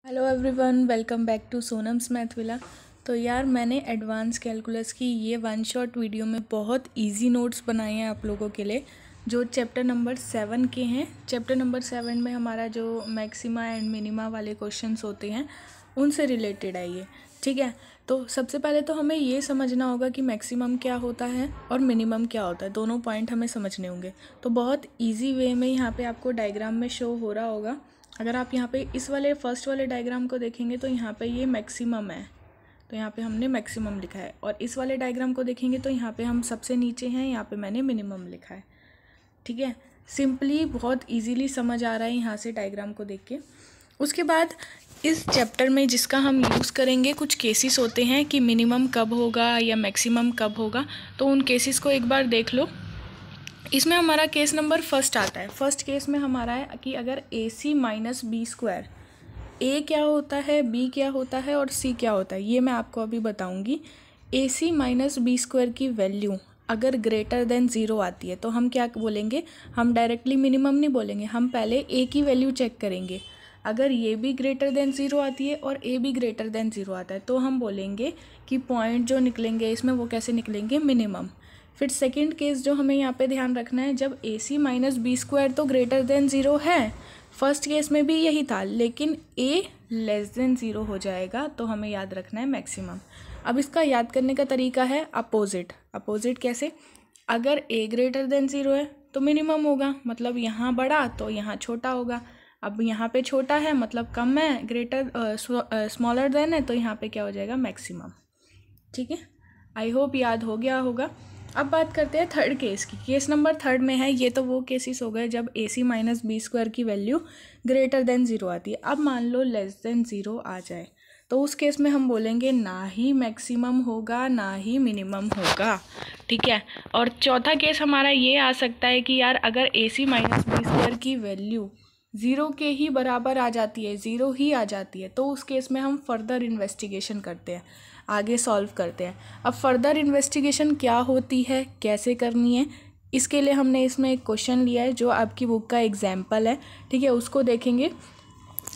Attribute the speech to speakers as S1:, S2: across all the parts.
S1: Hello everyone, welcome back to Sonam's math villa. तो यार मैंने एडवांस कैलकुलस की ये वन शॉट वीडियो में बहुत इजी नोट्स बनाए हैं आप लोगों के लिए, जो चैप्टर नंबर 7 के हैं। चैप्टर नंबर 7 में हमारा जो मैक्सिमा एंड मिनिमा वाले क्वेश्चंस होते हैं उनसे रिलेटेड है ये, ठीक है। तो सबसे पहले तो हमें ये समझना होगा कि मैक्सिमम क्या होता है और मिनिमम क्या होता है, दोनों पॉइंट हमें समझने होंगे। तो बहुत ईजी वे में यहाँ पे आपको डायग्राम में शो हो रहा होगा। अगर आप यहाँ पे इस वाले फर्स्ट वाले डायग्राम को देखेंगे तो यहाँ पे ये मैक्सिमम है, तो यहाँ पे हमने मैक्सिमम लिखा है। और इस वाले डायग्राम को देखेंगे तो यहाँ पे हम सबसे नीचे हैं, यहाँ पे मैंने मिनिमम लिखा है, ठीक है। सिंपली बहुत इजीली समझ आ रहा है यहाँ से डायग्राम को देख के। उसके बाद इस चैप्टर में जिसका हम यूज़ करेंगे, कुछ केसेस होते हैं कि मिनिमम कब होगा या मैक्सिमम कब होगा, तो उन केसेस को एक बार देख लो। इसमें हमारा केस नंबर फर्स्ट आता है। फर्स्ट केस में हमारा है कि अगर AC minus B square, A क्या होता है, B क्या होता है और C क्या होता है, ये मैं आपको अभी बताऊंगी। AC माइनस बी स्क्वायर की वैल्यू अगर ग्रेटर देन 0 आती है तो हम क्या बोलेंगे, हम डायरेक्टली मिनिमम नहीं बोलेंगे, हम पहले A की वैल्यू चेक करेंगे। अगर ये भी ग्रेटर देन 0 आती है और A भी ग्रेटर देन 0 आता है तो हम बोलेंगे कि पॉइंट जो निकलेंगे इसमें वो कैसे निकलेंगे, मिनिमम। फिर सेकंड केस जो हमें यहाँ पे ध्यान रखना है, जब AC माइनस बी स्क्वायर तो ग्रेटर देन 0 है, फर्स्ट केस में भी यही था, लेकिन A लेस देन 0 हो जाएगा तो हमें याद रखना है मैक्सिमम। अब इसका याद करने का तरीका है अपोजिट। अपोजिट कैसे, अगर A ग्रेटर देन 0 है तो मिनिमम होगा, मतलब यहाँ बड़ा तो यहाँ छोटा होगा। अब यहाँ पे छोटा है मतलब कम है, ग्रेटर स्मॉलर देन है तो यहाँ पे क्या हो जाएगा, मैक्सिमम, ठीक है। आई होप याद हो गया होगा। अब बात करते हैं थर्ड केस की। केस नंबर थर्ड में है, ये तो वो केसेस हो गए जब AC माइनस बी स्क्वायर की वैल्यू ग्रेटर देन 0 आती है। अब मान लो लेस देन 0 आ जाए तो उस केस में हम बोलेंगे ना ही मैक्सिमम होगा ना ही मिनिमम होगा, ठीक है। और चौथा केस हमारा ये आ सकता है कि यार अगर AC माइनस बी स्क्वायर की वैल्यू 0 के ही बराबर आ जाती है, 0 ही आ जाती है, तो उस केस में हम फर्दर इन्वेस्टिगेशन करते हैं, आगे सॉल्व करते हैं। अब फर्दर इन्वेस्टिगेशन क्या होती है, कैसे करनी है, इसके लिए हमने इसमें एक क्वेश्चन लिया है जो आपकी बुक का एग्जाम्पल है, ठीक है, उसको देखेंगे।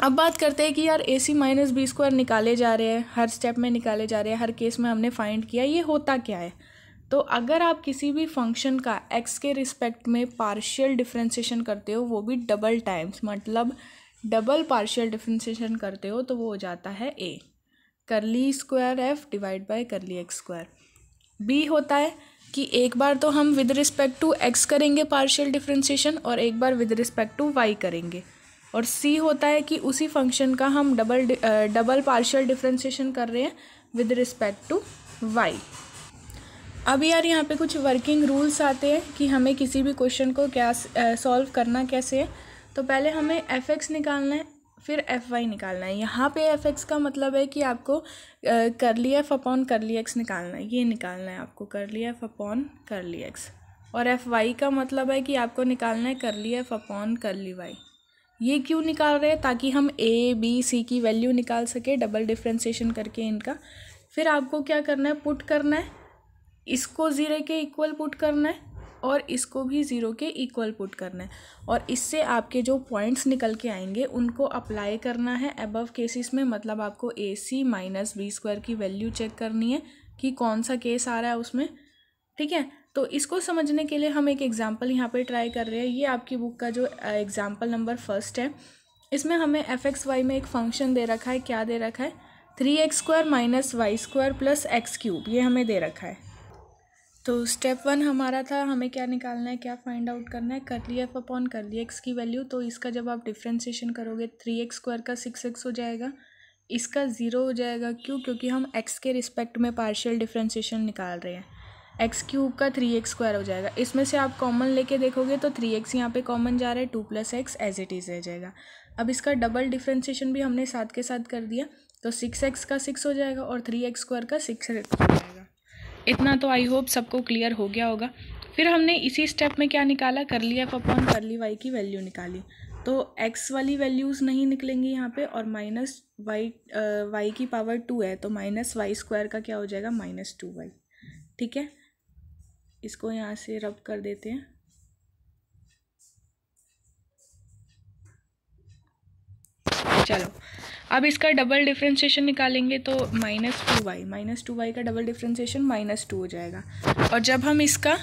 S1: अब बात करते हैं कि यार AC माइनस बी स्क्वायर निकाले जा रहे हैं, हर स्टेप में निकाले जा रहे हैं, हर केस में हमने फाइंड किया, ये होता क्या है। तो अगर आप किसी भी फंक्शन का x के रिस्पेक्ट में पार्शियल डिफरेंशिएशन करते हो, वो भी डबल टाइम्स, मतलब डबल पार्शियल डिफरेंशिएशन करते हो, तो वो हो जाता है a करली स्क्वायर f डिवाइड बाय करली x स्क्वायर। b होता है कि एक बार तो हम विद रिस्पेक्ट टू x करेंगे पार्शियल डिफरेंशिएशन और एक बार विद रिस्पेक्ट टू y करेंगे। और c होता है कि उसी फंक्शन का हम डबल पार्शियल डिफरेंशिएशन कर रहे हैं विद रिस्पेक्ट टू y। अब यार यहाँ पे कुछ वर्किंग रूल्स आते हैं कि हमें किसी भी क्वेश्चन को क्या सॉल्व करना कैसे है। तो पहले हमें fx निकालना है, फिर fy निकालना है। यहाँ पे fx का मतलब है कि आपको करली f अपॉन करली x निकालना है, ये निकालना है आपको, करली f अपॉन करली x। और fy का मतलब है कि आपको निकालना है करली f अपॉन करली y। ये क्यों निकाल रहे हैं, ताकि हम a b c की वैल्यू निकाल सके डबल डिफ्रेंशिएशन करके इनका। फिर आपको क्या करना है, पुट करना है, इसको 0 के इक्वल पुट करना है और इसको भी 0 के इक्वल पुट करना है, और इससे आपके जो पॉइंट्स निकल के आएंगे उनको अप्लाई करना है अबव केसेस में। मतलब आपको AC माइनस बी स्क्वायर की वैल्यू चेक करनी है कि कौन सा केस आ रहा है उसमें, ठीक है। तो इसको समझने के लिए हम एक एग्जाम्पल यहाँ पे ट्राई कर रहे हैं। ये आपकी बुक का जो एग्जाम्पल नंबर फर्स्ट है, इसमें हमें fx y में एक फंक्शन दे रखा है। क्या दे रखा है, 3x square minus y square plus x cube, ये हमें दे रखा है। तो स्टेप 1 हमारा था, हमें क्या निकालना है, क्या फाइंड आउट करना है, करली f अपॉन करली x की वैल्यू। तो इसका जब आप डिफ्रेंशिएशन करोगे 3x स्क्वायर का 6x हो जाएगा, इसका 0 हो जाएगा। क्यों, क्योंकि हम x के रिस्पेक्ट में पार्शियल डिफ्रेंशिएशन निकाल रहे हैं। एक्स क्यूब का 3x स्क्वायर हो जाएगा। इसमें से आप कॉमन लेके देखोगे तो 3x यहाँ पे कॉमन जा रहा है, 2 + x एज इट इज़ रह जाएगा। अब इसका डबल डिफ्रेंशिएशन भी हमने साथ के साथ कर दिया, तो 6x का 6 हो जाएगा और 3x स्क्वायर का 6 हो जाएगा। इतना तो आई होप सबको क्लियर हो गया होगा। फिर हमने इसी स्टेप में क्या निकाला, करली f अपॉन करली y की वैल्यू निकाली। तो x वाली वैल्यूज़ नहीं निकलेंगी यहाँ पे, और माइनस y की पावर 2 है तो माइनस वाई स्क्वायर का क्या हो जाएगा, -2y, ठीक है। इसको यहाँ से रब कर देते हैं। चलो अब इसका डबल डिफ्रेंशिएशन निकालेंगे तो -2y का डबल डिफ्रेंशिएशन -2 हो जाएगा। और जब हम इसका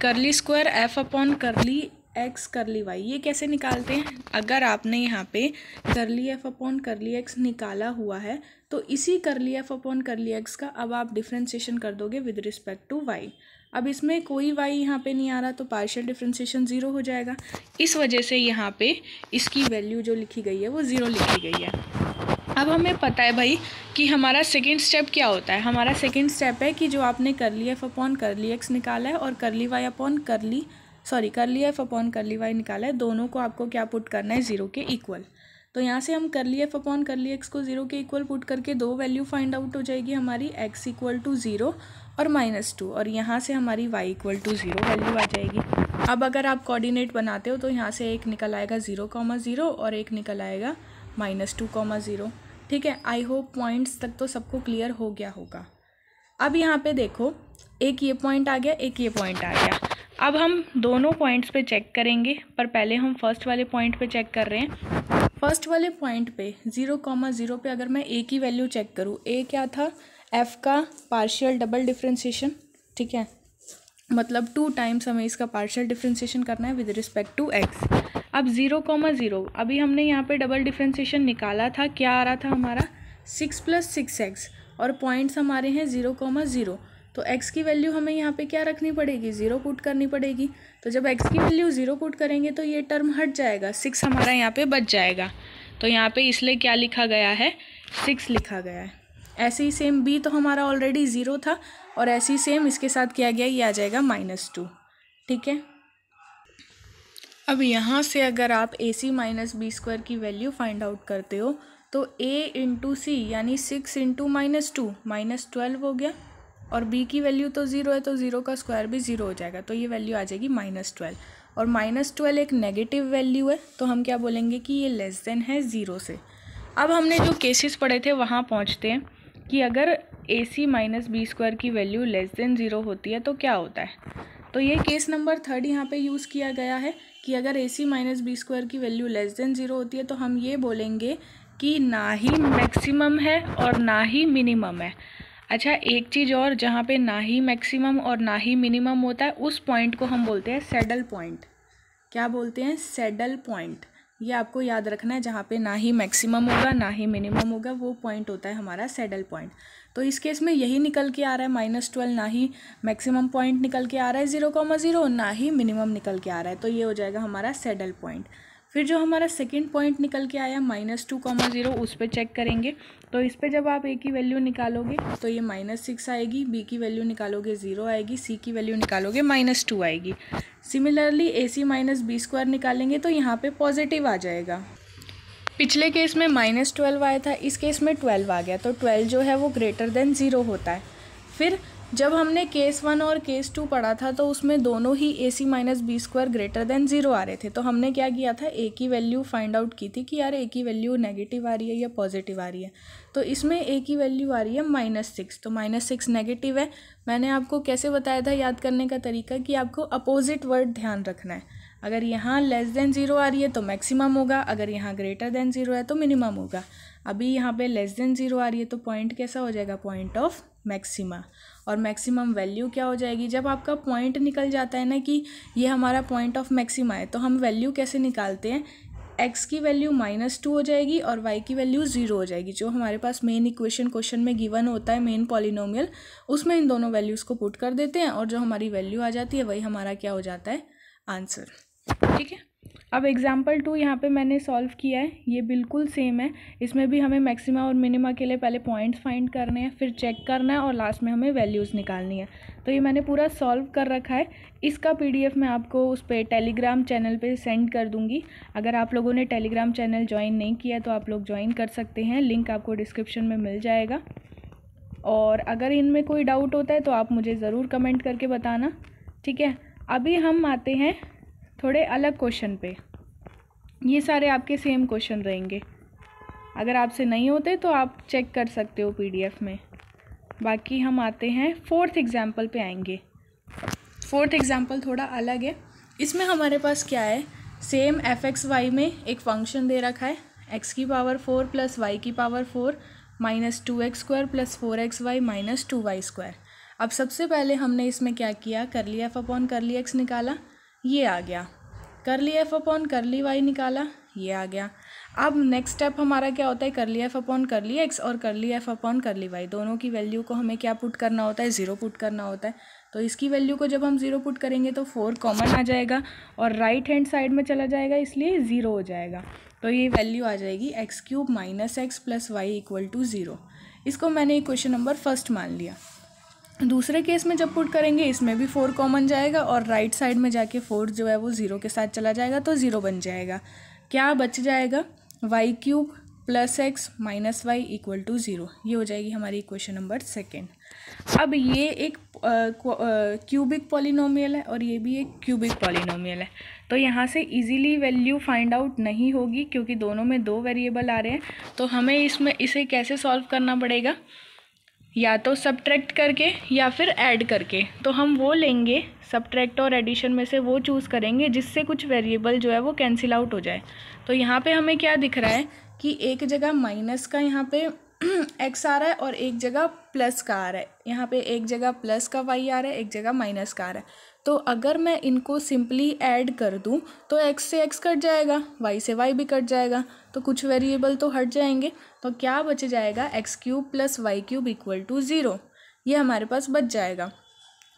S1: करली स्क्वायर एफ अपॉन करली एक्स करली वाई, ये कैसे निकालते हैं, अगर आपने यहाँ पे करली एफ अपॉन करली एक्स निकाला हुआ है तो इसी करली एफ अपॉन करली एक्स का अब आप डिफ्रेंशिएशन कर दोगे विद रिस्पेक्ट टू वाई। अब इसमें कोई y यहाँ पे नहीं आ रहा तो पार्शियल डिफ्रेंशिएशन 0 हो जाएगा। इस वजह से यहाँ पे इसकी वैल्यू जो लिखी गई है वो 0 लिखी गई है। अब हमें पता है भाई कि हमारा सेकेंड स्टेप क्या होता है। हमारा सेकेंड स्टेप है कि जो आपने करली एफ अपॉन करली एक्स निकाला है और करली एफ अपॉन करली वाई निकाला है, दोनों को आपको क्या पुट करना है, 0 के इक्वल। तो यहाँ से हम करली एफ अपॉन करली एक्स को 0 के इक्वल पुट करके दो वैल्यू फाइंड आउट हो जाएगी हमारी, x इक्वल टू 0 और -2, और यहाँ से हमारी y इक्वल टू 0 वैल्यू आ जाएगी। अब अगर आप कोऑर्डिनेट बनाते हो तो यहाँ से एक निकल आएगा 0,0 और एक निकल आएगा -2,0। ठीक है, आई होप पॉइंट्स तक तो सबको क्लियर हो गया होगा। अब यहाँ पे देखो, एक ये पॉइंट आ गया, एक ये पॉइंट आ गया। अब हम दोनों पॉइंट्स पे चेक करेंगे, पर पहले हम फर्स्ट वाले पॉइंट पे चेक कर रहे हैं। फर्स्ट वाले पॉइंट पे 0,0 पे अगर मैं a की वैल्यू चेक करूँ, a क्या था, f का पार्शियल डबल डिफ्रेंशिएशन, ठीक है, मतलब 2 टाइम्स हमें इसका पार्शियल डिफ्रेंशिएशन करना है विद रिस्पेक्ट टू x। अब 0,0 अभी हमने यहाँ पे डबल डिफ्रेंशिएशन निकाला था, क्या आ रहा था हमारा 6 + 6x, और पॉइंट्स हमारे हैं 0,0, तो x की वैल्यू हमें यहाँ पे क्या रखनी पड़ेगी, 0 पुट करनी पड़ेगी। तो जब x की वैल्यू 0 पुट करेंगे तो ये टर्म हट जाएगा, 6 हमारा यहाँ पे बच जाएगा। तो यहाँ पे इसलिए क्या लिखा गया है, 6 लिखा गया है। ऐसे ही सेम b तो हमारा ऑलरेडी 0 था, और ऐसे ही सेम इसके साथ किया गया, ये आ जाएगा -2। ठीक है, अब यहाँ से अगर आप AC - b² की वैल्यू फाइंड आउट करते हो तो a × c यानी 6 × -2 -12 हो गया, और b की वैल्यू तो 0 है तो 0 का स्क्वायर भी 0 हो जाएगा, तो ये वैल्यू आ जाएगी -12। और -12 एक नेगेटिव वैल्यू है, तो हम क्या बोलेंगे कि ये लेस देन है 0 से। अब हमने जो केसेस पढ़े थे वहाँ पहुँचते हैं कि अगर AC - b² की वैल्यू लेस देन 0 होती है तो क्या होता है। तो ये केस नंबर 3 यहाँ पे यूज़ किया गया है कि अगर AC - b² की वैल्यू लेस देन 0 होती है तो हम ये बोलेंगे कि ना ही मैक्सिमम है और ना ही मिनिमम है। अच्छा, एक चीज़ और, जहाँ पे ना ही मैक्सिमम और ना ही मिनिमम होता है उस पॉइंट को हम बोलते हैं सैडल पॉइंट। क्या बोलते हैं, सैडल पॉइंट। ये आपको याद रखना है, जहाँ पे ना ही मैक्सिमम होगा ना ही मिनिमम होगा वो पॉइंट होता है हमारा सैडल पॉइंट। तो इस केस में यही निकल के आ रहा है, -12 ना ही मैक्सिमम पॉइंट निकल के आ रहा है 0,0, ना ही मिनिमम निकल के आ रहा है, तो ये हो जाएगा हमारा सैडल पॉइंट। फिर जो हमारा सेकंड पॉइंट निकल के आया -2,0, उस पर चेक करेंगे। तो इस पर जब आप a की वैल्यू निकालोगे तो ये -6 आएगी, b की वैल्यू निकालोगे 0 आएगी, c की वैल्यू निकालोगे -2 आएगी। सिमिलरली AC - b² निकालेंगे तो यहाँ पे पॉजिटिव आ जाएगा। पिछले केस में -12 आया था, इस केस में 12 आ गया, तो 12 जो है वो ग्रेटर देन 0 होता है। फिर जब हमने केस 1 और केस 2 पढ़ा था तो उसमें दोनों ही AC - b² ग्रेटर देन 0 आ रहे थे, तो हमने क्या किया था, a की वैल्यू फाइंड आउट की थी कि यार a की वैल्यू नेगेटिव आ रही है या पॉजिटिव आ रही है। तो इसमें a की वैल्यू आ रही है -6, तो -6 नेगेटिव है। मैंने आपको कैसे बताया था याद करने का तरीका, कि आपको अपोजिट वर्ड ध्यान रखना है। अगर यहाँ लेस देन 0 आ रही है तो मैक्सिमम होगा, अगर यहाँ ग्रेटर देन 0 है तो मिनिमम होगा। अभी यहाँ पे लेस देन 0 आ रही है तो पॉइंट कैसा हो जाएगा, पॉइंट ऑफ मैक्सिमा। और मैक्सिमम वैल्यू क्या हो जाएगी, जब आपका पॉइंट निकल जाता है ना कि ये हमारा पॉइंट ऑफ मैक्सिमा है, तो हम वैल्यू कैसे निकालते हैं, x की वैल्यू -2 हो जाएगी और y की वैल्यू 0 हो जाएगी। जो हमारे पास मेन इक्वेशन क्वेश्चन में गिवन होता है, मेन पॉलिनोमियल, उसमें इन दोनों वैल्यूज़ को पुट कर देते हैं और जो हमारी वैल्यू आ जाती है वही हमारा क्या हो जाता है, आंसर। ठीक है, अब एग्जाम्पल 2 यहाँ पे मैंने सॉल्व किया है, ये बिल्कुल सेम है। इसमें भी हमें मैक्सिमा और मिनिमा के लिए पहले पॉइंट्स फाइंड करने हैं, फिर चेक करना है और लास्ट में हमें वैल्यूज़ निकालनी है। तो ये मैंने पूरा सॉल्व कर रखा है, इसका PDF मैं आपको उस पर टेलीग्राम चैनल पे सेंड कर दूँगी। अगर आप लोगों ने टेलीग्राम चैनल ज्वाइन नहीं किया तो आप लोग ज्वाइन कर सकते हैं, लिंक आपको डिस्क्रिप्शन में मिल जाएगा। और अगर इनमें कोई डाउट होता है तो आप मुझे ज़रूर कमेंट करके बताना। ठीक है, अभी हम आते हैं थोड़े अलग क्वेश्चन पे। ये सारे आपके सेम क्वेश्चन रहेंगे, अगर आपसे नहीं होते तो आप चेक कर सकते हो PDF में। बाकी हम आते हैं 4th एग्जाम्पल पे आएंगे। 4th एग्जाम्पल थोड़ा अलग है। इसमें हमारे पास क्या है, सेम fxy में एक फंक्शन दे रखा है एक्स की पावर 4 प्लस वाई की power 4 minus 2x² plus 4xy minus 2y²। अब सबसे पहले हमने इसमें क्या किया, करली एफ अपॉन करली एक्स निकाला, ये आ गया। करली एफ अपॉन करली वाई निकाला, ये आ गया। अब नेक्स्ट स्टेप हमारा क्या होता है, करली एफ अपॉन करली एक्स और करली एफ अपॉन करली वाई, दोनों की वैल्यू को हमें क्या पुट करना होता है, 0 पुट करना होता है। तो इसकी वैल्यू को जब हम 0 पुट करेंगे तो 4 कॉमन आ जाएगा और राइट हैंड साइड में चला जाएगा, इसलिए 0 हो जाएगा। तो ये वैल्यू आ जाएगी x³ minus x plus y equal to 0। इसको मैंने इक्वेशन नंबर फर्स्ट मान लिया। दूसरे केस में जब पुट करेंगे इसमें भी 4 कॉमन जाएगा और राइट साइड में जाके 4 जो है वो 0 के साथ चला जाएगा, तो 0 बन जाएगा। क्या बच जाएगा, y³ plus x minus y equal to 0। ये हो जाएगी हमारी इक्वेशन नंबर सेकेंड। अब ये एक क्यूबिक पॉलिनोमियल है और ये भी एक क्यूबिक पॉलिनोमियल है, तो यहाँ से इजीली वैल्यू फाइंड आउट नहीं होगी क्योंकि दोनों में 2 वेरिएबल आ रहे हैं। तो हमें इसे कैसे सॉल्व करना पड़ेगा, या तो सब्ट्रैक्ट करके या फिर ऐड करके। तो हम वो लेंगे, सब्ट्रैक्ट और एडिशन में से वो चूज़ करेंगे जिससे कुछ वेरिएबल जो है वो कैंसिल आउट हो जाए। तो यहाँ पे हमें क्या दिख रहा है कि एक जगह माइनस का यहाँ पे x आ रहा है और एक जगह प्लस का आ रहा है। यहाँ पे एक जगह प्लस का y आ रहा है, एक जगह माइनस का आ रहा है। तो अगर मैं इनको सिंपली ऐड कर दूँ तो x से x कट जाएगा, y से y भी कट जाएगा, तो कुछ वेरिएबल तो हट जाएंगे। तो क्या बच जाएगा, x³ plus y³ equal to 0। ये हमारे पास बच जाएगा।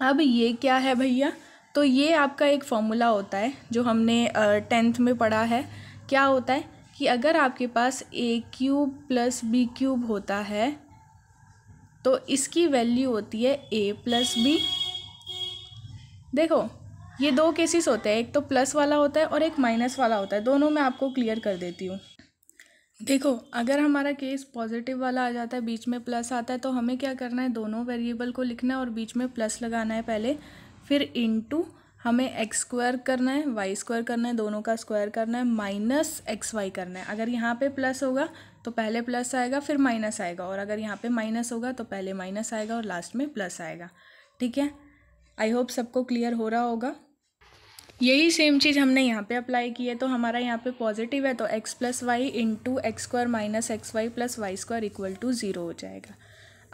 S1: अब ये क्या है भैया, तो ये आपका एक फॉर्मूला होता है जो हमने 10th में पढ़ा है। क्या होता है कि अगर आपके पास a³ प्लस b³ होता है तो इसकी वैल्यू होती है a प्लस b। देखो ये 2 केसेस होते हैं, एक तो प्लस वाला होता है और एक माइनस वाला होता है। दोनों मैं आपको क्लियर कर देती हूँ। देखो अगर हमारा केस पॉजिटिव वाला आ जाता है, बीच में प्लस आता है, तो हमें क्या करना है, दोनों वेरिएबल को लिखना है और बीच में प्लस लगाना है पहले, फिर इनटू हमें x² करना है, y² करना है, दोनों का स्क्वायर करना है, माइनस xy करना है। अगर यहाँ पे प्लस होगा तो पहले प्लस आएगा फिर माइनस आएगा, और अगर यहाँ पे माइनस होगा तो पहले माइनस आएगा और लास्ट में प्लस आएगा। ठीक है, आई होप सबको क्लियर हो रहा होगा। यही सेम चीज़ हमने यहाँ पे अप्लाई की है। तो हमारा यहाँ पे पॉजिटिव है तो x plus y into x² minus xy plus y² equal to 0 हो जाएगा।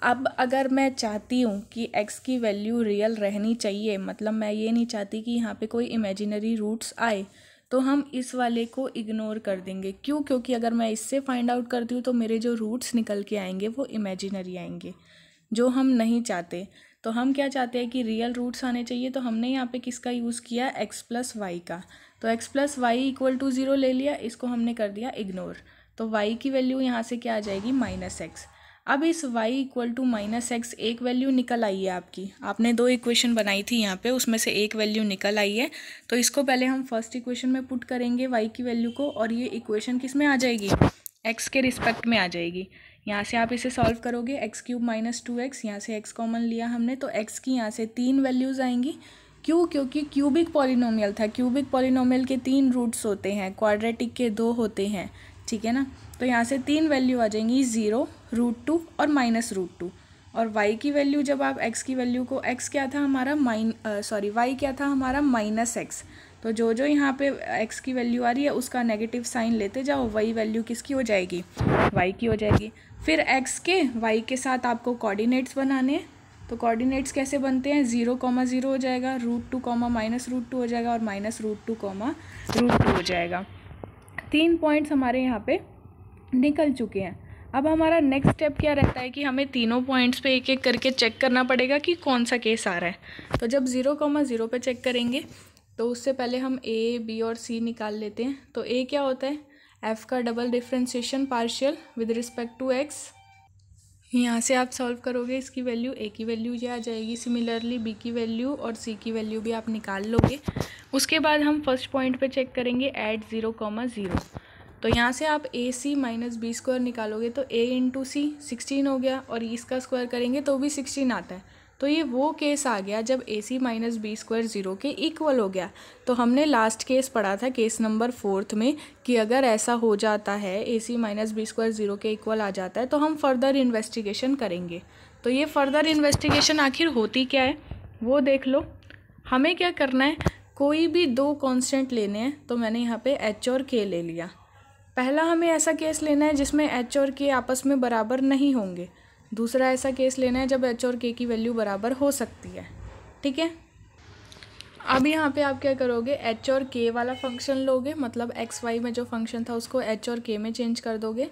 S1: अब अगर मैं चाहती हूँ कि x की वैल्यू रियल रहनी चाहिए, मतलब मैं ये नहीं चाहती कि यहाँ पे कोई इमेजिनरी रूट्स आए, तो हम इस वाले को इग्नोर कर देंगे। क्यों, क्योंकि अगर मैं इससे फाइंड आउट करती हूँ तो मेरे जो रूट्स निकल के आएंगे वो इमेजिनरी आएंगे, जो हम नहीं चाहते। तो हम क्या चाहते हैं कि रियल रूट्स आने चाहिए। तो हमने यहाँ पे किसका यूज़ किया, x प्लस वाई का। तो x plus y equal to 0 ले लिया, इसको हमने कर दिया इग्नोर। तो y की वैल्यू यहाँ से क्या आ जाएगी, माइनस एक्स। अब इस y equal to minus x एक वैल्यू निकल आई है आपकी, आपने 2 इक्वेशन बनाई थी यहाँ पे, उसमें से एक वैल्यू निकल आई है। तो इसको पहले हम फर्स्ट इक्वेशन में पुट करेंगे y की वैल्यू को, और ये इक्वेशन किस में आ जाएगी, x के रिस्पेक्ट में आ जाएगी। यहाँ से आप इसे सॉल्व करोगे, x³ माइनस 2x, यहाँ से x कॉमन लिया हमने, तो x की यहाँ से 3 वैल्यूज़ आएंगी। क्यों, क्योंकि क्यूबिक पॉलिनोमियल था। क्यूबिक पॉलिनोमियल के 3 रूट्स होते हैं, क्वाड्रेटिक के 2 होते हैं। ठीक है ना, तो यहाँ से 3 वैल्यू आ जाएंगी, 0, √2 और -√2। और y की वैल्यू जब आप x की वैल्यू को, x क्या था हमारा y क्या था हमारा माइनस एक्स, तो जो जो यहाँ पे x की वैल्यू आ रही है उसका नेगेटिव साइन लेते जाओ, वही वैल्यू किसकी हो जाएगी, y की हो जाएगी। फिर x के y के साथ आपको कोऑर्डिनेट्स बनाने हैं। तो कोऑर्डिनेट्स कैसे बनते हैं, 0, 0 हो जाएगा, √2, -√2 हो जाएगा और -√2, √2 हो जाएगा। 3 पॉइंट्स हमारे यहाँ पे निकल चुके हैं। अब हमारा नेक्स्ट स्टेप क्या रहता है कि हमें तीनों पॉइंट्स पे एक एक करके चेक करना पड़ेगा कि कौन सा केस आ रहा है। तो जब 0, 0 पे चेक करेंगे तो उससे पहले हम a, b और c निकाल लेते हैं। तो a क्या होता है, f का double differentiation partial with respect to x। यहाँ से आप सॉल्व करोगे, इसकी वैल्यू, a की वैल्यू ये आ जाएगी, सिमिलरली b की वैल्यू और c की वैल्यू भी आप निकाल लोगे। उसके बाद हम फर्स्ट पॉइंट पे चेक करेंगे, ऐड 0, 0। तो यहाँ से आप ac माइनस b² निकालोगे तो a इंटू c 16 हो गया, और इसका स्क्वायर करेंगे तो भी 16 आता है। तो ये वो केस आ गया जब ac माइनस b² 0 के इक्वल हो गया। तो हमने लास्ट केस पढ़ा था, केस नंबर 4 में, कि अगर ऐसा हो जाता है, ac माइनस b² 0 के इक्वल आ जाता है, तो हम फर्दर इन्वेस्टिगेशन करेंगे। तो ये फर्दर इन्वेस्टिगेशन आखिर होती क्या है वो देख लो। हमें क्या करना है, कोई भी 2 कांस्टेंट लेने हैं। तो मैंने यहाँ पे h और k ले लिया। पहला हमें ऐसा केस लेना है जिसमें एच और के आपस में बराबर नहीं होंगे। दूसरा ऐसा केस लेना है जब एच और के की वैल्यू बराबर हो सकती है। ठीक है, अब यहाँ पे आप क्या करोगे, एच और के वाला फंक्शन लोगे, मतलब एक्स वाई में जो फंक्शन था उसको एच और के में चेंज कर दोगे,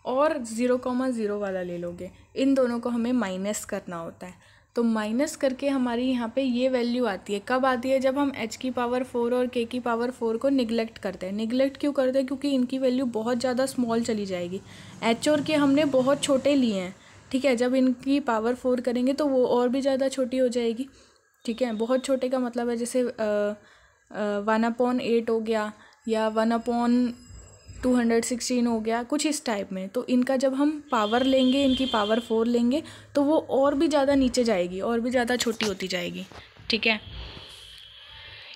S1: और 0,0 वाला ले लोगे। इन दोनों को हमें माइनस करना होता है। तो माइनस करके हमारी यहाँ पे ये वैल्यू आती है। कब आती है? जब हम h की पावर 4 और k की पावर 4 को निगलेक्ट करते हैं। निगलेक्ट क्यों करते हैं? क्योंकि इनकी वैल्यू बहुत ज़्यादा स्मॉल चली जाएगी। h और k हमने बहुत छोटे लिए हैं, ठीक है। जब इनकी पावर 4 करेंगे तो वो और भी ज़्यादा छोटी हो जाएगी, ठीक है। बहुत छोटे का मतलब है जैसे 1/8 हो गया या 1/216 हो गया, कुछ इस टाइप में। तो इनका जब हम पावर लेंगे, इनकी पावर 4 लेंगे, तो वो और भी ज़्यादा नीचे जाएगी, और भी ज़्यादा छोटी होती जाएगी, ठीक है।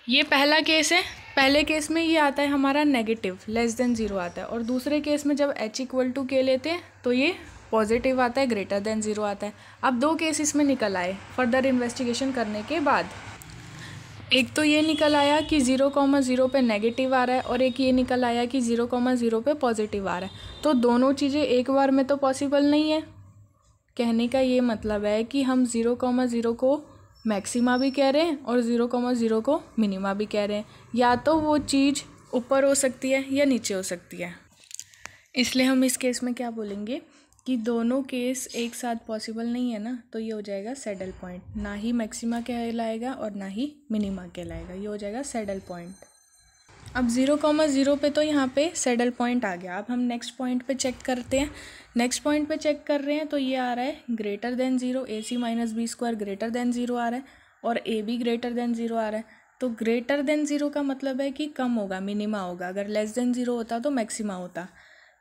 S1: ये पहला केस है। पहले केस में ये आता है हमारा नेगेटिव, <0 आता है, और दूसरे केस में जब h = k लेते हैं तो ये पॉजिटिव आता है, <0 आता है। अब दो केस इसमें निकल आए फर्दर इन्वेस्टिगेशन करने के बाद। एक तो ये निकल आया कि 0,0 पे नेगेटिव आ रहा है, और एक ये निकल आया कि 0,0 पे पॉजिटिव आ रहा है। तो दोनों चीज़ें एक बार में तो पॉसिबल नहीं है। कहने का ये मतलब है कि हम 0,0 को मैक्सिमा भी कह रहे हैं और 0,0 को मिनिमा भी कह रहे हैं। या तो वो चीज़ ऊपर हो सकती है या नीचे हो सकती है। इसलिए हम इस केस में क्या बोलेंगे कि दोनों केस एक साथ पॉसिबल नहीं है ना, तो ये हो जाएगा सैडल पॉइंट। ना ही मैक्सिमा कहलाएगा और ना ही मिनिमा कहलाएगा, ये हो जाएगा सैडल पॉइंट। अब 0,0 पे तो यहाँ पे सैडल पॉइंट आ गया। अब हम नेक्स्ट पॉइंट पे चेक करते हैं। नेक्स्ट पॉइंट पे चेक कर रहे हैं तो ये आ रहा है <0, AC - B² <0 आ रहा है, और AB <0 आ रहा है। तो <0 का मतलब है कि कम होगा, मिनिमा होगा। अगर <0 होता तो मैक्सिमा होता।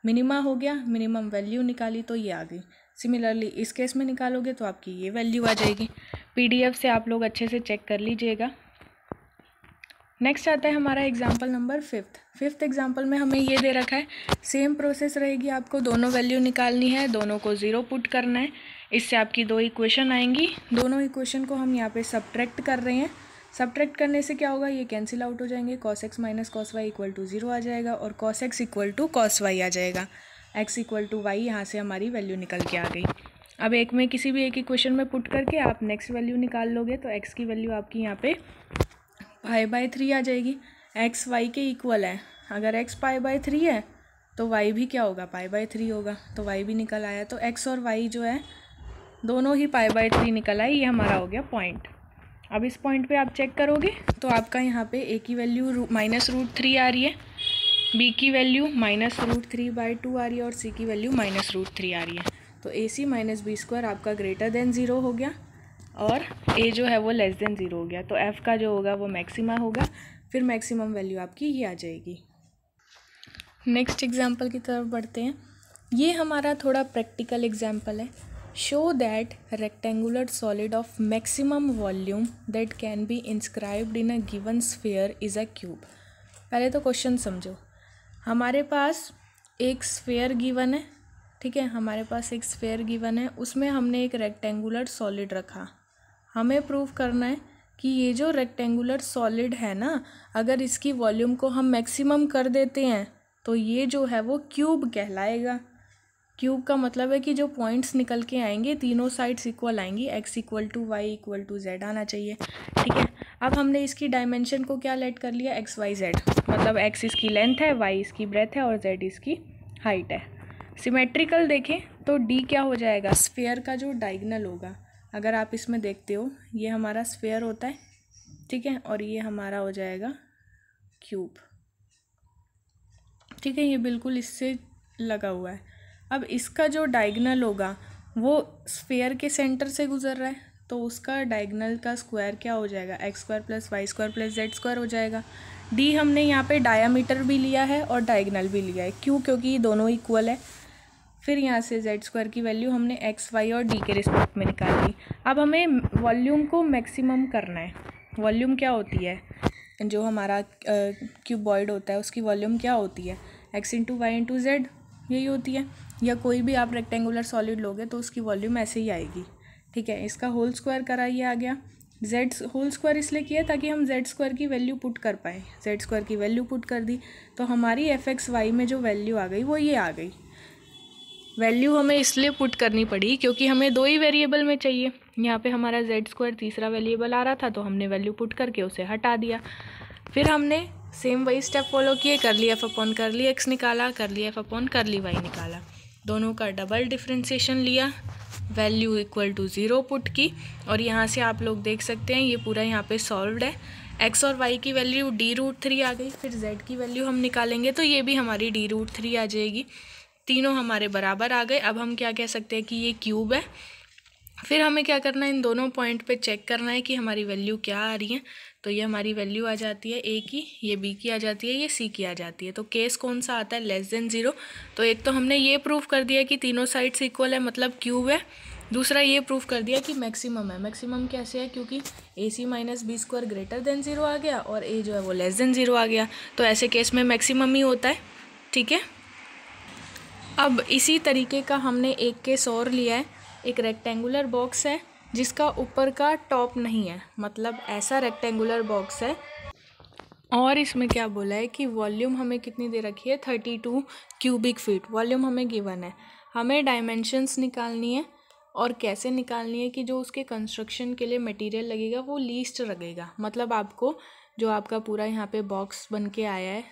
S1: मिनिमा हो गया, मिनिमम वैल्यू निकाली तो ये आ गई। सिमिलरली इस केस में निकालोगे तो आपकी ये वैल्यू आ जाएगी। PDF से आप लोग अच्छे से चेक कर लीजिएगा। नेक्स्ट आता है हमारा एग्जाम्पल नंबर 5th एग्जाम्पल में हमें ये दे रखा है, सेम प्रोसेस रहेगी। आपको दोनों वैल्यू निकालनी है, दोनों को 0 पुट करना है। इससे आपकी दो इक्वेशन आएंगी। दोनों इक्वेशन को हम यहाँ पे सब्ट्रैक्ट कर रहे हैं। सब्ट्रैक्ट करने से क्या होगा, ये कैंसिल आउट हो जाएंगे। cos x - cos y = 0 आ जाएगा, और cos x = cos y आ जाएगा। x = y, यहाँ से हमारी वैल्यू निकल के आ गई। अब एक में किसी भी एक इक्वेशन में पुट करके आप नेक्स्ट वैल्यू निकाल लोगे, तो x की वैल्यू आपकी यहाँ पे π/3 आ जाएगी। x y के इक्वल है। अगर x π/3 है तो y भी क्या होगा, π/3 होगा। तो y भी निकल आया। तो x और y जो है दोनों ही π/3 निकल आए। ये हमारा हो गया पॉइंट। अब इस पॉइंट पे आप चेक करोगे तो आपका यहाँ पे a की वैल्यू -√3 आ रही है, b की वैल्यू -√3/2 आ रही है, और c की वैल्यू -√3 आ रही है। तो AC - B² आपका <0 हो गया, और a जो है वो <0 हो गया। तो f का जो होगा वो मैक्सिमा होगा। फिर मैक्सिमम वैल्यू आपकी ये आ जाएगी। नेक्स्ट एग्जाम्पल की तरफ बढ़ते हैं। ये हमारा थोड़ा प्रैक्टिकल एग्जाम्पल है। Show that rectangular solid of maximum volume that can be inscribed in a given sphere is a cube. पहले तो क्वेश्चन समझो। हमारे पास एक स्फीयर गिवन है, ठीक है। हमारे पास एक स्फीयर गिवन है, उसमें हमने एक रेक्टेंगुलर सॉलिड रखा। हमें प्रूव करना है कि ये जो रेक्टेंगुलर सॉलिड है ना, अगर इसकी वॉल्यूम को हम मैक्सिमम कर देते हैं तो ये जो है वो क्यूब कहलाएगा। क्यूब का मतलब है कि जो पॉइंट्स निकल के आएंगे तीनों साइड्स इक्वल आएंगी। x = y = z आना चाहिए, ठीक है। अब हमने इसकी डायमेंशन को क्या लेट कर लिया, x y z, मतलब x इसकी लेंथ है, y इसकी ब्रेथ है, और z इसकी हाइट है। सिमेट्रिकल देखें तो d क्या हो जाएगा, स्फीयर का जो डायगोनल होगा। अगर आप इसमें देखते हो ये हमारा स्फीयर होता है, ठीक है, और ये हमारा हो जाएगा क्यूब, ठीक है। ये बिल्कुल इससे लगा हुआ है। अब इसका जो डायगोनल होगा वो स्फीयर के सेंटर से गुजर रहा है, तो उसका डायगोनल का स्क्वायर क्या हो जाएगा, x² + y² + z² हो जाएगा। d हमने यहाँ पे डायामीटर भी लिया है और डायगोनल भी लिया है, क्यों, क्योंकि दोनों इक्वल है। फिर यहाँ से z² की वैल्यू हमने x, y और d के रिस्पेक्ट में निकाल ली। अब हमें वॉल्यूम को मैक्सिमम करना है। वॉल्यूम क्या होती है, जो हमारा क्यूबॉइड होता है उसकी वॉल्यूम क्या होती है, x × y × z, यही होती है। या कोई भी आप रेक्टेंगुलर सॉलिड लोगे तो उसकी वॉल्यूम ऐसे ही आएगी, ठीक है। इसका होल स्क्वायर करा ये आ गया जेड होल स्क्वायर इसलिए किया ताकि हम जेड स्क्वायर की वैल्यू पुट कर पाएँ। जेड स्क्वायर की वैल्यू पुट कर दी तो हमारी एफ एक्स वाई में जो वैल्यू आ गई वो ये आ गई। वैल्यू हमें इसलिए पुट करनी पड़ी क्योंकि हमें दो ही वेरिएबल में चाहिए। यहाँ पे हमारा जेड स्क्वायर तीसरा वेरिएबल आ रहा था तो हमने वैल्यू पुट करके उसे हटा दिया। फिर हमने सेम वही स्टेप फॉलो किए, कर ली एफ अपॉन कर ली एक्स निकाला, कर ली एफ अपॉन कर ली वाई निकाला, दोनों का डबल डिफ्रेंसिएशन लिया, वैल्यू इक्वल टू 0 पुट की। और यहाँ से आप लोग देख सकते हैं ये पूरा यहाँ पे सॉल्व्ड है। एक्स और वाई की वैल्यू d√3 आ गई। फिर जेड की वैल्यू हम निकालेंगे तो ये भी हमारी d√3 आ जाएगी। तीनों हमारे बराबर आ गए। अब हम क्या कह सकते हैं कि ये क्यूब है। फिर हमें क्या करना है, इन दोनों पॉइंट पे चेक करना है कि हमारी वैल्यू क्या आ रही है। तो ये हमारी वैल्यू आ जाती है ए की, ये बी की आ जाती है, ये सी की आ जाती है। तो केस कौन सा आता है, लेस देन 0। तो एक तो हमने ये प्रूफ कर दिया कि तीनों साइड्स इक्वल है मतलब क्यूब है। दूसरा ये प्रूफ कर दिया कि मैक्सिमम है। मैक्सिमम कैसे है, क्योंकि a c minus B square greater than 0 आ गया और ए जो है वो लेस देन 0 आ गया। तो ऐसे केस में मैक्सिमम ही होता है। ठीक है, अब इसी तरीके का हमने एक केस और लिया है। एक रेक्टेंगुलर बॉक्स है जिसका ऊपर का टॉप नहीं है, मतलब ऐसा रेक्टेंगुलर बॉक्स है और इसमें क्या बोला है कि वॉल्यूम हमें कितनी दे रखी है, 32 क्यूबिक फीट वॉल्यूम हमें गिवन है। हमें डायमेंशंस निकालनी है और कैसे निकालनी है कि जो उसके कंस्ट्रक्शन के लिए मटेरियल लगेगा वो लीस्ट लगेगा। मतलब आपको जो आपका पूरा यहाँ पे बॉक्स बन के आया है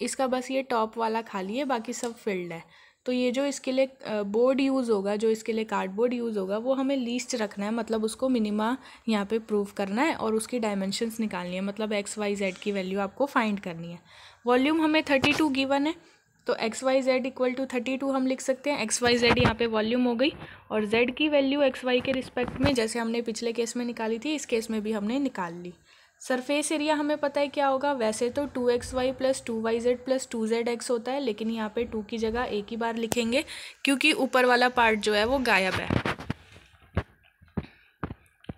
S1: इसका बस ये टॉप वाला खाली है, बाकी सब फिल्ड है। तो ये जो इसके लिए बोर्ड यूज़ होगा, जो इसके लिए कार्डबोर्ड यूज़ होगा वो हमें लीस्ट रखना है, मतलब उसको मिनिमा यहाँ पे प्रूव करना है और उसकी डायमेंशंस निकालनी है, मतलब एक्स वाई जेड की वैल्यू आपको फाइंड करनी है। वॉल्यूम हमें 32 गिवन है तो x y z equal to 32 हम लिख सकते हैं। एक्स वाई जेड यहाँ पे वॉल्यूम हो गई और जेड की वैल्यू एक्स वाई के रिस्पेक्ट में जैसे हमने पिछले केस में निकाली थी इस केस में भी हमने निकाल ली। सरफेस एरिया हमें पता है क्या होगा, वैसे तो 2xy plus 2yz plus 2zx होता है, लेकिन यहाँ पे 2 की जगह एक ही बार लिखेंगे क्योंकि ऊपर वाला पार्ट जो है वो गायब है।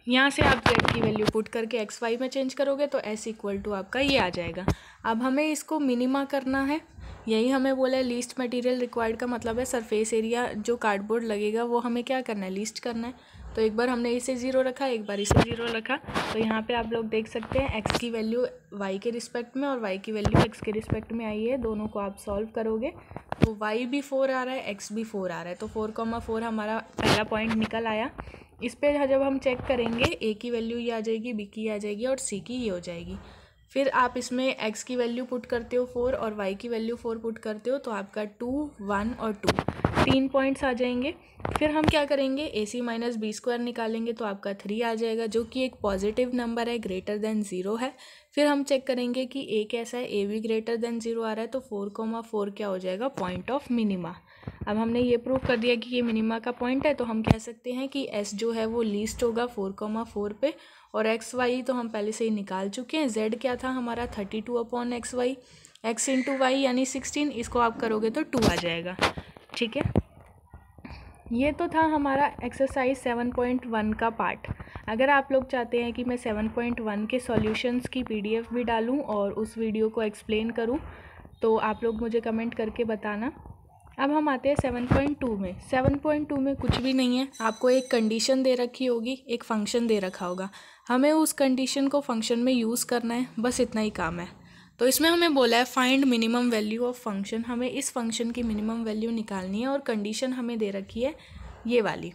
S1: यहाँ से आप z की वैल्यू पुट करके xy में चेंज करोगे तो s इक्वल टू आपका ये आ जाएगा। अब हमें इसको मिनिमा करना है, यही हमें बोला है लीस्ट मटेरियल रिक्वायर्ड का मतलब है सरफेस एरिया जो कार्डबोर्ड लगेगा वो हमें क्या करना है, लीस्ट करना है। तो एक बार हमने इसे 0 रखा, एक बार इसे 0 रखा। तो यहाँ पे आप लोग देख सकते हैं x की वैल्यू y के रिस्पेक्ट में और y की वैल्यू x के रिस्पेक्ट में आई है। दोनों को आप सॉल्व करोगे तो y भी 4 आ रहा है, x भी 4 आ रहा है। तो 4,4 हमारा पहला पॉइंट निकल आया। इस पर जब हम चेक करेंगे a की वैल्यू ये आ जाएगी, b की आ जाएगी और c की ये हो जाएगी। फिर आप इसमें x की वैल्यू पुट करते हो 4 और y की वैल्यू 4 पुट करते हो तो आपका 2, 1 और 2 3 पॉइंट्स आ जाएंगे। फिर हम क्या करेंगे, ए सी माइनस बी स्क्वायर निकालेंगे तो आपका 3 आ जाएगा जो कि एक पॉजिटिव नंबर है, ग्रेटर देन 0 है। फिर हम चेक करेंगे कि ए कैसा है, ए भी ग्रेटर देन 0 आ रहा है तो 4,4 क्या हो जाएगा, पॉइंट ऑफ मिनिमा। अब हमने ये प्रूव कर दिया कि ये मिनिमा का पॉइंट है तो हम कह सकते हैं कि एस जो है वो लीस्ट होगा 4,4 पे। और एक्स वाई तो हम पहले से ही निकाल चुके हैं। जेड क्या था हमारा 32 upon x y, x into y यानी 16, इसको आप करोगे तो 2 आ जाएगा। ठीक है, ये तो था हमारा एक्सरसाइज 7.1 का पार्ट। अगर आप लोग चाहते हैं कि मैं 7.1 के सॉल्यूशंस की पीडीएफ भी डालूं और उस वीडियो को एक्सप्लेन करूं तो आप लोग मुझे कमेंट करके बताना। अब हम आते हैं 7.2 में। 7.2 में कुछ भी नहीं है, आपको एक कंडीशन दे रखी होगी, एक फंक्शन दे रखा होगा, हमें उस कंडीशन को फंक्शन में यूज़ करना है, बस इतना ही काम है। तो इसमें हमें बोला है find minimum value of function, हमें इस फंक्शन की मिनिमम वैल्यू निकालनी है और कंडीशन हमें दे रखी है ये वाली।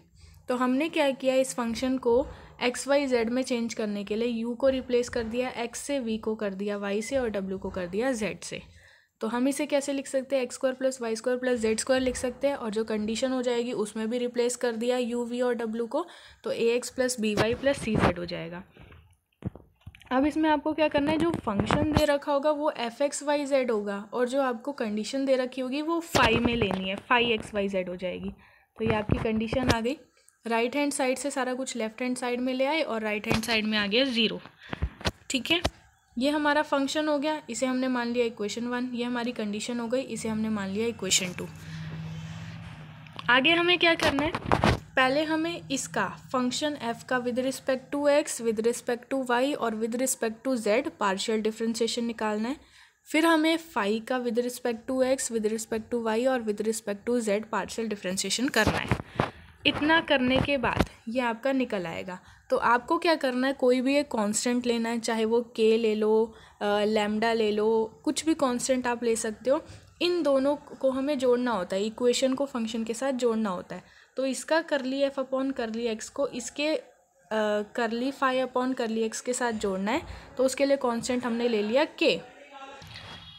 S1: तो हमने क्या किया, इस फंक्शन को एक्स वाई जेड में चेंज करने के लिए यू को रिप्लेस कर दिया, एक्स से वी को कर दिया वाई से और डब्ल्यू को कर दिया जेड से। तो हम इसे कैसे लिख सकते हैं, x square plus y square plus z square लिख सकते हैं और जो कंडीशन हो जाएगी उसमें भी रिप्लेस कर दिया यू वी और डब्ल्यू को, तो a x plus b y plus c z हो जाएगा। अब इसमें आपको क्या करना है, जो फंक्शन दे रखा होगा वो एफ एक्स वाई जेड होगा और जो आपको कंडीशन दे रखी होगी वो फाई में लेनी है, फाई एक्स वाई जेड हो जाएगी। तो ये आपकी कंडीशन आ गई। राइट हैंड साइड से सारा कुछ लेफ्ट हैंड साइड में ले आए और राइट हैंड साइड में आ गया 0। ठीक है, ये हमारा फंक्शन हो गया, इसे हमने मान लिया इक्वेशन 1। ये हमारी कंडीशन हो गई, इसे हमने मान लिया इक्वेशन 2। आगे हमें क्या करना है, पहले हमें इसका फंक्शन f का with respect to x, with respect to y और with respect to z partial differentiation निकालना है। फिर हमें फाई का with respect to x, with respect to y और with respect to z partial differentiation करना है। इतना करने के बाद ये आपका निकल आएगा। तो आपको क्या करना है, कोई भी एक कांस्टेंट लेना है, चाहे वो के ले लो, लैम्डा ले लो, कुछ भी कांस्टेंट आप ले सकते हो। इन दोनों को हमें जोड़ना होता है, इक्वेशन को फंक्शन के साथ जोड़ना होता है। तो इसका करली एफ अपॉन करली एक्स को इसके करली फाई अपॉन करली एक्स के साथ जोड़ना है। तो उसके लिए कांस्टेंट हमने ले लिया के।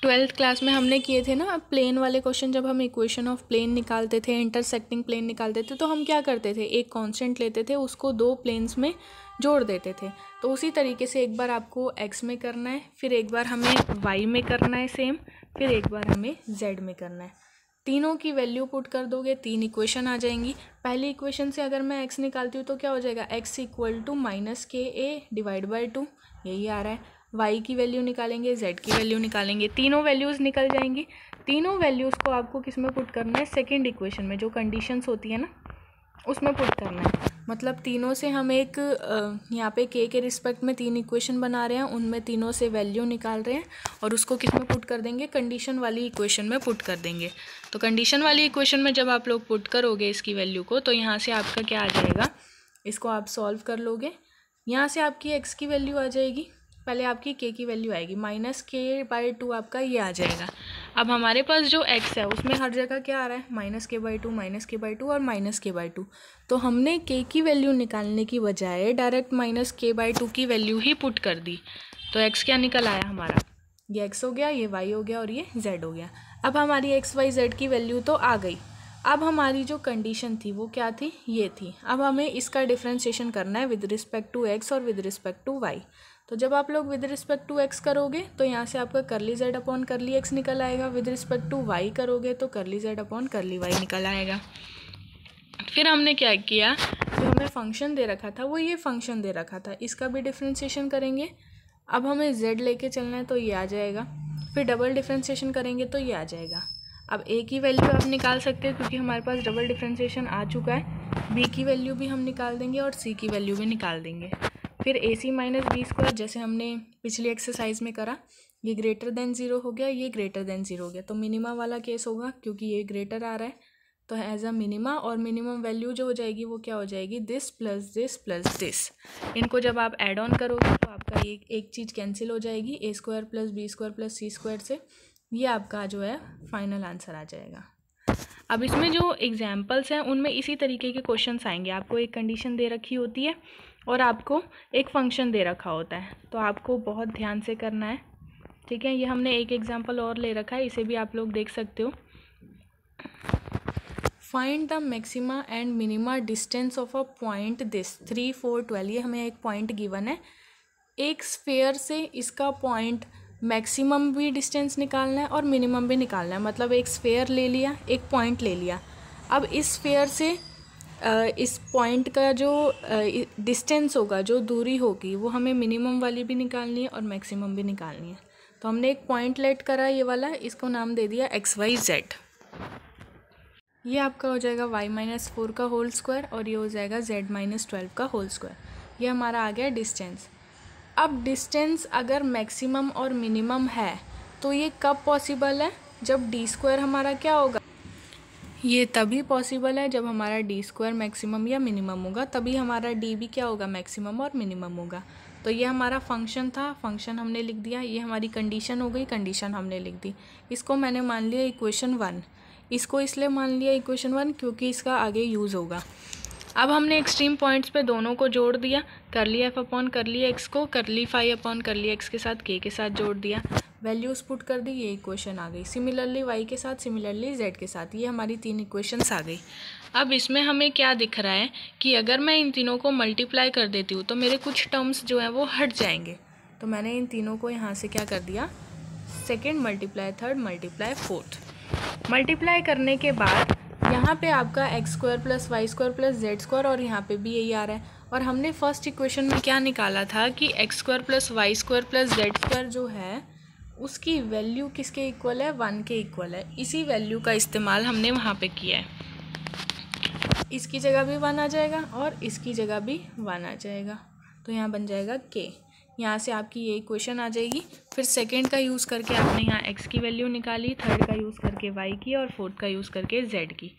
S1: 12th क्लास में हमने किए थे ना प्लेन वाले क्वेश्चन, जब हम इक्वेशन ऑफ प्लेन निकालते थे, इंटरसेक्टिंग प्लेन निकालते थे, तो हम क्या करते थे, एक कांस्टेंट लेते थे, उसको दो प्लेन्स में जोड़ देते थे। तो उसी तरीके से एक बार आपको एक्स में करना है, फिर एक बार हमें वाई में करना है सेम, फिर एक बार हमें जेड में करना है। तीनों की वैल्यू पुट कर दोगे, 3 इक्वेशन आ जाएंगी। पहली इक्वेशन से अगर मैं x निकालती हूँ तो क्या हो जाएगा, x इक्वल टू माइनस के ए डिवाइड बाई 2, यही आ रहा है। y की वैल्यू निकालेंगे, z की वैल्यू निकालेंगे, तीनों वैल्यूज़ निकल जाएंगी। तीनों वैल्यूज़ को आपको किस में पुट करना है, सेकेंड इक्वेशन में, जो कंडीशंस होती है ना उसमें पुट करना है। मतलब तीनों से हम एक यहाँ पे k के रिस्पेक्ट में 3 इक्वेशन बना रहे हैं, उनमें तीनों से वैल्यू निकाल रहे हैं और उसको किस में पुट कर देंगे, कंडीशन वाली इक्वेशन में पुट कर देंगे। तो कंडीशन वाली इक्वेशन में जब आप लोग पुट करोगे इसकी वैल्यू को, तो यहाँ से आपका क्या आ जाएगा, इसको आप सॉल्व कर लोगे। यहाँ से आपकी x की वैल्यू आ जाएगी, पहले आपकी k की वैल्यू आएगी, माइनस के बाई 2 आपका ये आ जाएगा। अब हमारे पास जो x है उसमें हर जगह क्या आ रहा है, माइनस के बाई 2, माइनस के बाई 2 और माइनस के बाई 2। तो हमने k की वैल्यू निकालने की बजाय डायरेक्ट माइनस के बाई 2 की वैल्यू ही पुट कर दी। तो x क्या निकल आया हमारा, ये x हो गया, ये y हो गया और ये z हो गया। अब हमारी x y z की वैल्यू तो आ गई। अब हमारी जो कंडीशन थी वो क्या थी, ये थी। अब हमें इसका डिफ्रेंशिएशन करना है विद रिस्पेक्ट टू x और विद रिस्पेक्ट टू y। तो जब आप लोग विद रिस्पेक्ट टू x करोगे तो यहाँ से आपका करली z अपॉन करली x निकल आएगा, विद रिस्पेक्ट टू y करोगे तो करली z अपॉन करली y निकल आएगा। फिर हमने क्या किया, जो हमें फंक्शन दे रखा था वो ये फंक्शन दे रखा था, इसका भी डिफ्रेंशिएशन करेंगे। अब हमें z लेके चलना है तो ये आ जाएगा, फिर डबल डिफ्रेंशिएशन करेंगे तो ये आ जाएगा। अब a की वैल्यू आप निकाल सकते हैं क्योंकि हमारे पास डबल डिफ्रेंशिएशन आ चुका है, b की वैल्यू भी हम निकाल देंगे और c की वैल्यू भी निकाल देंगे। फिर ac माइनस बी स्क्वायर, जैसे हमने पिछली एक्सरसाइज में करा, ये ग्रेटर देन 0 हो गया, ये ग्रेटर देन 0 हो गया, तो मिनिमा वाला केस होगा क्योंकि ये ग्रेटर आ रहा है, तो एज अ मिनिमा। और मिनिमम वैल्यू जो हो जाएगी वो क्या हो जाएगी, this plus this plus this. इनको जब आप ऐड ऑन करोगे तो आपका एक चीज़ कैंसिल हो जाएगी, a square plus B square plus C square से, ये आपका जो है फाइनल आंसर आ जाएगा। अब इसमें जो एग्जाम्पल्स हैं उनमें इसी तरीके के क्वेश्चंस आएंगे। आपको एक कंडीशन दे रखी होती है और आपको एक फंक्शन दे रखा होता है, तो आपको बहुत ध्यान से करना है, ठीक है। ये हमने एक एग्जाम्पल और ले रखा है, इसे भी आप लोग देख सकते हो। Find the maxima and minima distance of a point this 3 4 12। ये हमें एक पॉइंट गिवन है, एक स्फेयर से इसका पॉइंट मैक्सिमम भी डिस्टेंस निकालना है और मिनिमम भी निकालना है। मतलब एक स्फेयर ले लिया, एक पॉइंट ले लिया, अब इस स्फेयर से इस पॉइंट का जो डिस्टेंस होगा, जो दूरी होगी, वो हमें मिनिमम वाली भी निकालनी है और मैक्सिमम भी निकालनी है। तो हमने एक पॉइंट लेट करा ये वाला, इसको नाम दे दिया XYZ। ये आपका हो जाएगा y-4 का होल स्क्वायर और ये हो जाएगा z-12 का होल स्क्वायर। ये हमारा आ गया डिस्टेंस। अब डिस्टेंस अगर मैक्सिमम और मिनिमम है तो ये कब पॉसिबल है, जब डी स्क्वायर हमारा क्या होगा, ये तभी पॉसिबल है जब हमारा डी स्क्वायर मैक्सिमम या मिनिमम होगा, तभी हमारा डी भी क्या होगा, मैक्सिमम और मिनिमम होगा। तो ये हमारा फंक्शन था, फंक्शन हमने लिख दिया। ये हमारी कंडीशन हो गई, कंडीशन हमने लिख दी। इसको मैंने मान लिया इक्वेशन 1। इसको इसलिए मान लिया इक्वेशन 1 क्योंकि इसका आगे यूज़ होगा। अब हमने एक्सट्रीम पॉइंट्स पे दोनों को जोड़ दिया, करली एफ अपॉन करली एक्स को करली फाई अपॉन करली एक्स के साथ के साथ जोड़ दिया, वैल्यूज़ पुट कर दी, ये इक्वेशन आ गई। सिमिलरली वाई के साथ, सिमिलरली जेड के साथ, ये हमारी 3 इक्वेशंस आ गई। अब इसमें हमें क्या दिख रहा है कि अगर मैं इन तीनों को मल्टीप्लाई कर देती हूँ तो मेरे कुछ टर्म्स जो हैं वो हट जाएंगे। तो मैंने इन तीनों को यहाँ से क्या कर दिया, second multiply third multiply fourth. Multiply करने के बाद यहाँ पे आपका x square plus y square plus z square, और यहाँ पे भी यही आ रहा है। और हमने फर्स्ट इक्वेशन में क्या निकाला था कि x square plus y square plus z square जो है उसकी वैल्यू किसके इक्वल है, 1 के इक्वल है। इसी वैल्यू का इस्तेमाल हमने वहाँ पे किया है। इसकी जगह भी 1 आ जाएगा और इसकी जगह भी 1 आ जाएगा, तो यहाँ बन जाएगा के। यहाँ से आपकी ये इक्वेशन आ जाएगी। फिर सेकंड का यूज़ करके आपने यहाँ x की वैल्यू निकाली, थर्ड का यूज़ करके y की और फोर्थ का यूज़ करके z की।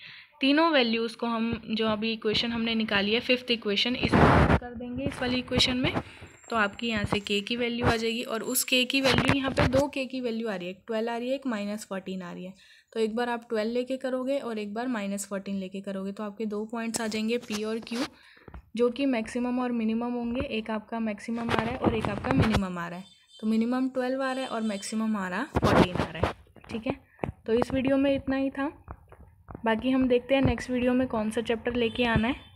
S1: तीनों वैल्यूज़ को हम जो अभी इक्वेशन हमने निकाली है, फिफ्थ इक्वेशन, इसमें कर देंगे इस वाली इक्वेशन में। तो आपकी यहाँ से k की वैल्यू आ जाएगी और उस k की वैल्यू यहाँ पे दो k की वैल्यू आ रही है, एक 12 आ रही है, एक -14 आ रही है। तो एक बार आप 12 लेके करोगे और एक बार -14 लेके करोगे तो आपके दो पॉइंट्स आ जाएंगे P और Q, जो कि मैक्सिमम और मिनिमम होंगे। एक आपका मैक्सिमम आ रहा है और एक आपका मिनिमम आ रहा है। तो मिनिमम 12 आ रहा है और मैक्सिमम आ रहा 14 आ रहा है। ठीक है, तो इस वीडियो में इतना ही था। बाकी हम देखते हैं नेक्स्ट वीडियो में कौन सा चैप्टर लेके आना है।